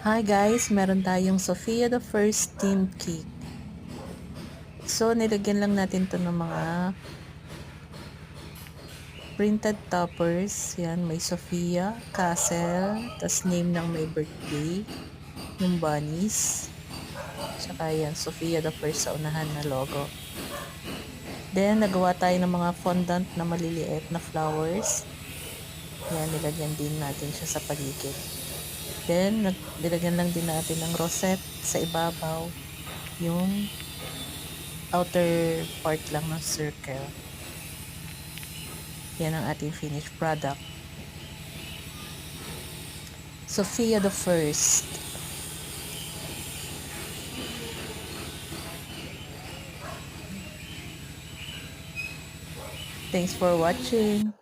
Hi guys, meron tayong Sophia the First steamed cake. So, nilagyan lang natin to ng mga printed toppers. Yan, may Sophia, Castle, tas name ng may birthday, yung bunnies. Tsaka yan, Sophia the First sa unahan na logo. Then, nagawa tayo ng mga fondant na maliliit na flowers. Yan, nilagyan din natin siya sa paligid. Then, nilagyan lang din natin ng rosette sa ibabaw. Yung outer part lang ng circle. Yan ang ating finished product. Sophia the First. Thanks for watching.